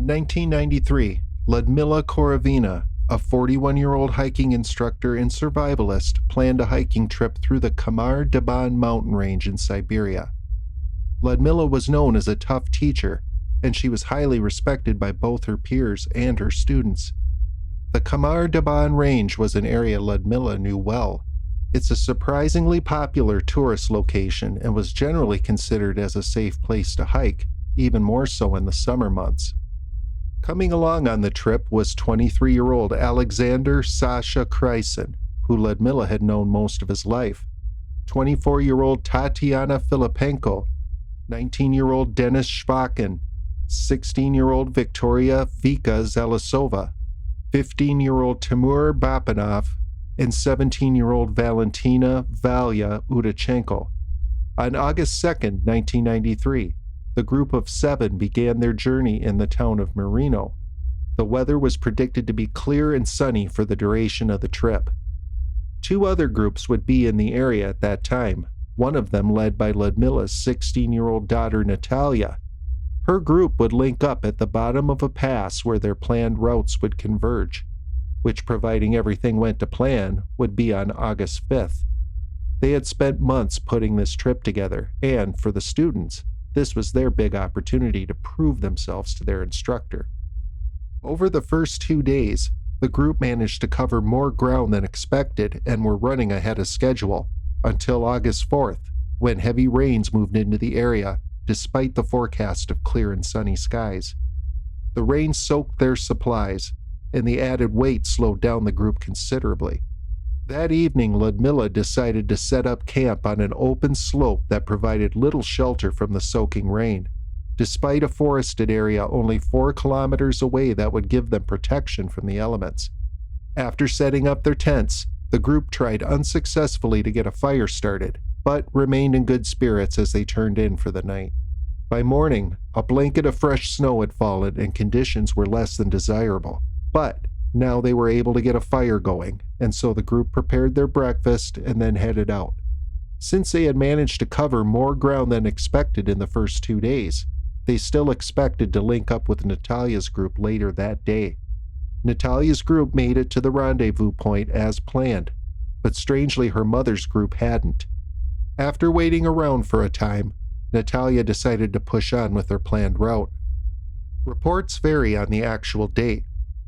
1993, Ludmila Korovina, a 41-year-old hiking instructor and survivalist, planned a hiking trip through the Kamar-Daban mountain range in Siberia. Ludmila was known as a tough teacher, and she was highly respected by both her peers and her students. The Kamar-Daban range was an area Ludmila knew well. It's a surprisingly popular tourist location and was generally considered as a safe place to hike, even more so in the summer months. Coming along on the trip was 23-year-old Alexander Sasha Kryson, who Ludmila had known most of his life, 24-year-old Tatiana Filipenko, 19-year-old Denis Shvakin, 16-year-old Victoria Vika Zelisova, 15-year-old Timur Bapanov, and 17-year-old Valentina Valya Udachenko. On August 2, 1993, the group of 7 began their journey in the town of Marino. The weather was predicted to be clear and sunny for the duration of the trip. 2 other groups would be in the area at that time, one of them led by Ludmila's 16-year-old daughter Natalia. Her group would link up at the bottom of a pass where their planned routes would converge, which, providing everything went to plan, would be on August 5th. They had spent months putting this trip together, and for the students, this was their big opportunity to prove themselves to their instructor. Over the first 2 days, the group managed to cover more ground than expected and were running ahead of schedule, until August 4th, when heavy rains moved into the area, despite the forecast of clear and sunny skies. The rain soaked their supplies, and the added weight slowed down the group considerably. That evening, Ludmila decided to set up camp on an open slope that provided little shelter from the soaking rain, despite a forested area only 4 kilometers away that would give them protection from the elements. After setting up their tents, the group tried unsuccessfully to get a fire started, but remained in good spirits as they turned in for the night. By morning, a blanket of fresh snow had fallen and conditions were less than desirable, but now they were able to get a fire going, and so the group prepared their breakfast and then headed out. Since they had managed to cover more ground than expected in the first 2 days, they still expected to link up with Natalia's group later that day. Natalia's group made it to the rendezvous point as planned, but strangely her mother's group hadn't. After waiting around for a time, Natalia decided to push on with their planned route. Reports vary on the actual date,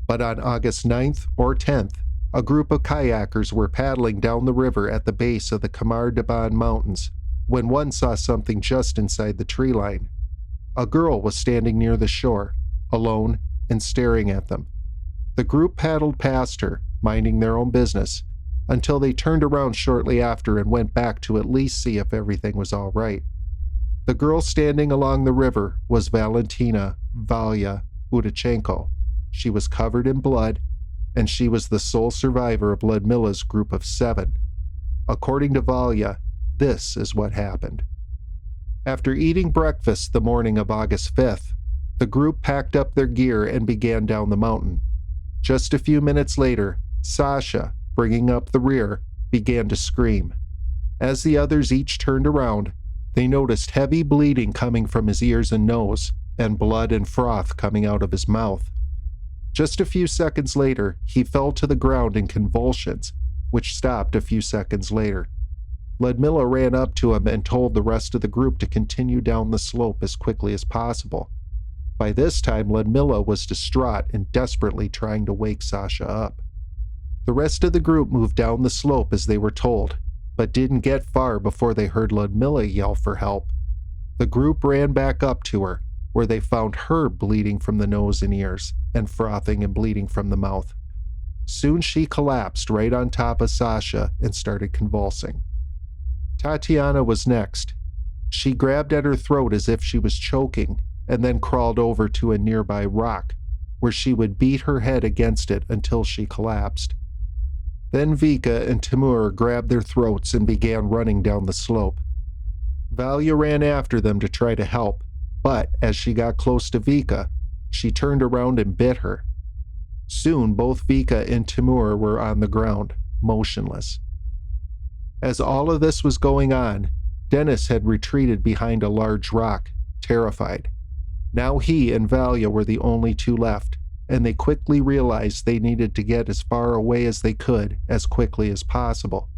but on August 9th or 10th, a group of kayakers were paddling down the river at the base of the Kamar-Daban mountains when one saw something just inside the tree line. A girl was standing near the shore, alone and staring at them. The group paddled past her, minding their own business, until they turned around shortly after and went back to at least see if everything was all right. The girl standing along the river was Valentina Valya Udachenko. She was covered in blood, and she was the sole survivor of Ludmila's group of 7. According to Valya, this is what happened. After eating breakfast the morning of August 5th, the group packed up their gear and began down the mountain. Just a few minutes later, Sasha, bringing up the rear, began to scream. As the others each turned around, they noticed heavy bleeding coming from his ears and nose, and blood and froth coming out of his mouth. Just a few seconds later, he fell to the ground in convulsions, which stopped a few seconds later. Ludmila ran up to him and told the rest of the group to continue down the slope as quickly as possible. By this time, Ludmila was distraught and desperately trying to wake Sasha up. The rest of the group moved down the slope as they were told, but didn't get far before they heard Ludmila yell for help. The group ran back up to her, where they found her bleeding from the nose and ears, and frothing and bleeding from the mouth. Soon she collapsed right on top of Sasha and started convulsing. Tatiana was next. She grabbed at her throat as if she was choking, and then crawled over to a nearby rock, where she would beat her head against it until she collapsed. Then Vika and Timur grabbed their throats and began running down the slope. Valya ran after them to try to help, but as she got close to Vika, she turned around and bit her. Soon both Vika and Timur were on the ground, motionless. As all of this was going on, Denis had retreated behind a large rock, terrified. Now he and Valia were the only two left, and they quickly realized they needed to get as far away as they could as quickly as possible.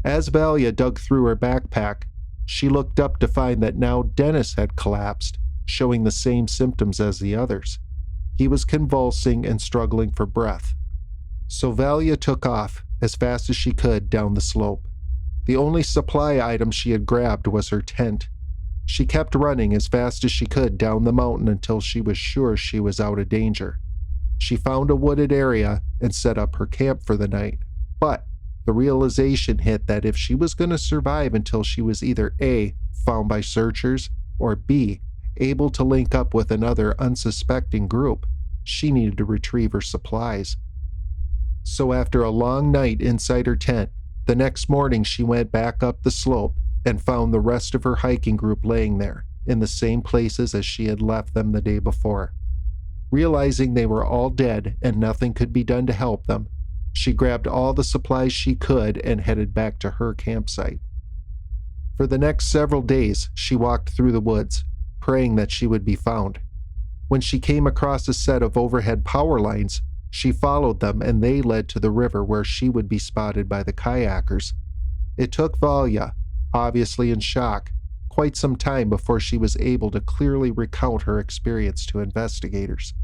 As Valia dug through her backpack, she looked up to find that now Dennis had collapsed, showing the same symptoms as the others. He was convulsing and struggling for breath. So Valia took off as fast as she could down the slope. The only supply item she had grabbed was her tent. She kept running as fast as she could down the mountain until she was sure she was out of danger. She found a wooded area and set up her camp for the night, but the realization hit that if she was going to survive until she was either A, found by searchers, or B, able to link up with another unsuspecting group, she needed to retrieve her supplies. So after a long night inside her tent, the next morning she went back up the slope and found the rest of her hiking group laying there, in the same places as she had left them the day before. Realizing they were all dead and nothing could be done to help them, she grabbed all the supplies she could and headed back to her campsite. For the next several days, she walked through the woods, praying that she would be found. When she came across a set of overhead power lines, she followed them and they led to the river where she would be spotted by the kayakers. It took Valia, obviously in shock, quite some time before she was able to clearly recount her experience to investigators.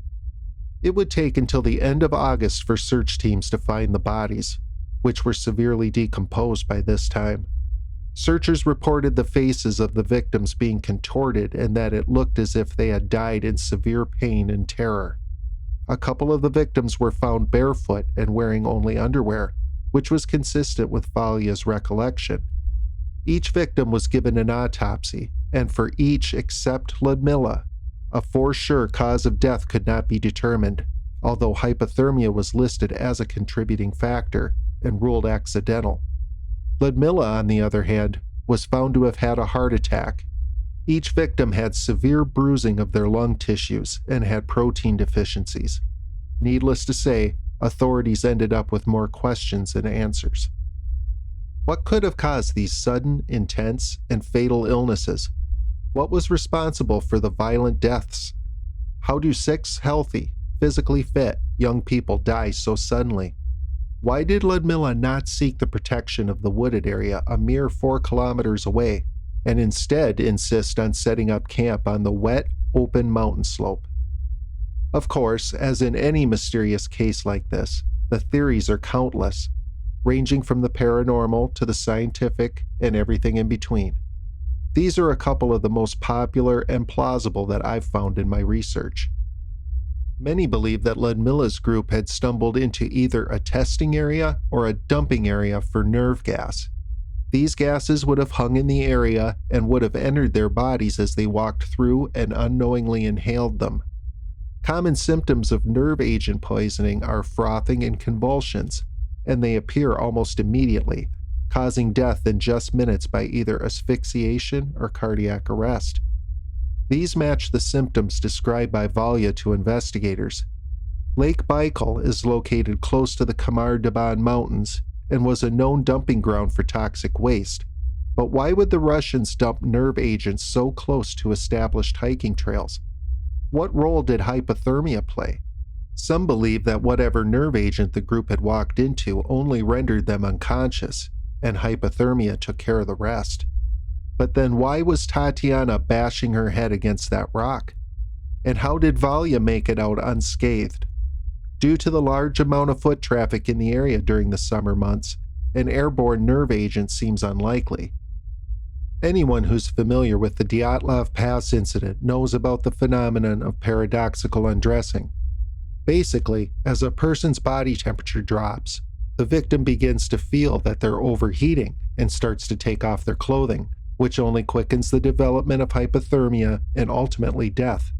It would take until the end of August for search teams to find the bodies, which were severely decomposed by this time. Searchers reported the faces of the victims being contorted and that it looked as if they had died in severe pain and terror. A couple of the victims were found barefoot and wearing only underwear, which was consistent with Valia's recollection. Each victim was given an autopsy, and for each except Ludmilla, a for sure cause of death could not be determined, although hypothermia was listed as a contributing factor and ruled accidental. Ludmilla, on the other hand, was found to have had a heart attack. Each victim had severe bruising of their lung tissues and had protein deficiencies. Needless to say, authorities ended up with more questions than answers. What could have caused these sudden, intense, and fatal illnesses? What was responsible for the violent deaths? How do 6 healthy, physically fit, young people die so suddenly? Why did Ludmilla not seek the protection of the wooded area a mere 4 kilometers away, and instead insist on setting up camp on the wet, open mountain slope? Of course, as in any mysterious case like this, the theories are countless, ranging from the paranormal to the scientific and everything in between. These are a couple of the most popular and plausible that I've found in my research. Many believe that Ludmilla's group had stumbled into either a testing area or a dumping area for nerve gas. These gases would have hung in the area and would have entered their bodies as they walked through and unknowingly inhaled them. Common symptoms of nerve agent poisoning are frothing and convulsions, and they appear almost immediately, causing death in just minutes by either asphyxiation or cardiac arrest. These match the symptoms described by Valia to investigators. Lake Baikal is located close to the Kamar-Daban mountains and was a known dumping ground for toxic waste. But why would the Russians dump nerve agents so close to established hiking trails? What role did hypothermia play? Some believe that whatever nerve agent the group had walked into only rendered them unconscious, and hypothermia took care of the rest. But then why was Tatiana bashing her head against that rock? And how did Valia make it out unscathed? Due to the large amount of foot traffic in the area during the summer months, an airborne nerve agent seems unlikely. Anyone who's familiar with the Dyatlov Pass incident knows about the phenomenon of paradoxical undressing. Basically, as a person's body temperature drops, the victim begins to feel that they're overheating and starts to take off their clothing, which only quickens the development of hypothermia and ultimately death.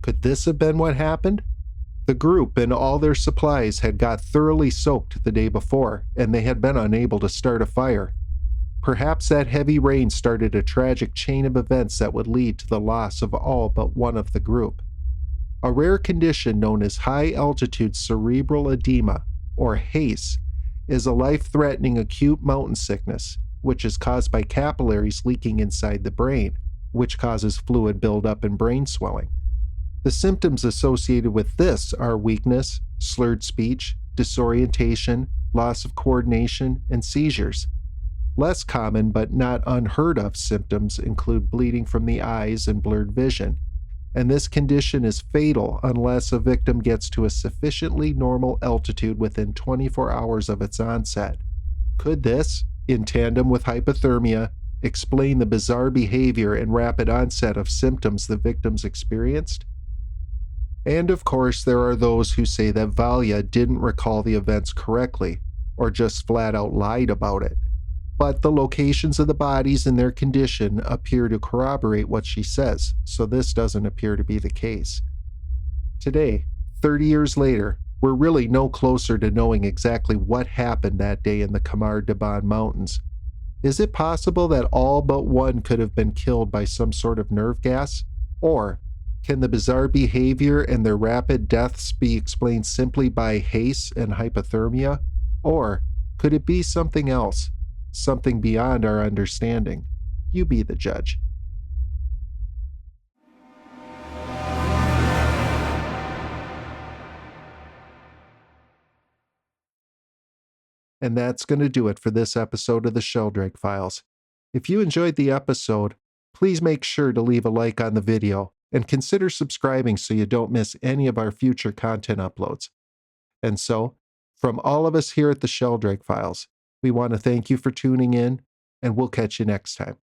Could this have been what happened? The group and all their supplies had got thoroughly soaked the day before, and they had been unable to start a fire. Perhaps that heavy rain started a tragic chain of events that would lead to the loss of all but one of the group. A rare condition known as high-altitude cerebral edema, or HACE, is a life-threatening acute mountain sickness, which is caused by capillaries leaking inside the brain, which causes fluid buildup and brain swelling. The symptoms associated with this are weakness, slurred speech, disorientation, loss of coordination, and seizures. Less common but not unheard of symptoms include bleeding from the eyes and blurred vision, and this condition is fatal unless a victim gets to a sufficiently normal altitude within 24 hours of its onset. Could this, in tandem with hypothermia, explain the bizarre behavior and rapid onset of symptoms the victims experienced? And of course, there are those who say that Valya didn't recall the events correctly, or just flat out lied about it. But the locations of the bodies and their condition appear to corroborate what she says, so this doesn't appear to be the case. Today, 30 years later, we're really no closer to knowing exactly what happened that day in the Kamar-Daban mountains. Is it possible that all but one could have been killed by some sort of nerve gas? Or can the bizarre behavior and their rapid deaths be explained simply by haste and hypothermia? Or could it be something else, something beyond our understanding? You be the judge. And that's going to do it for this episode of the Sheldrake Files. If you enjoyed the episode, please make sure to leave a like on the video and consider subscribing so you don't miss any of our future content uploads. And so, from all of us here at the Sheldrake Files, we want to thank you for tuning in, and we'll catch you next time.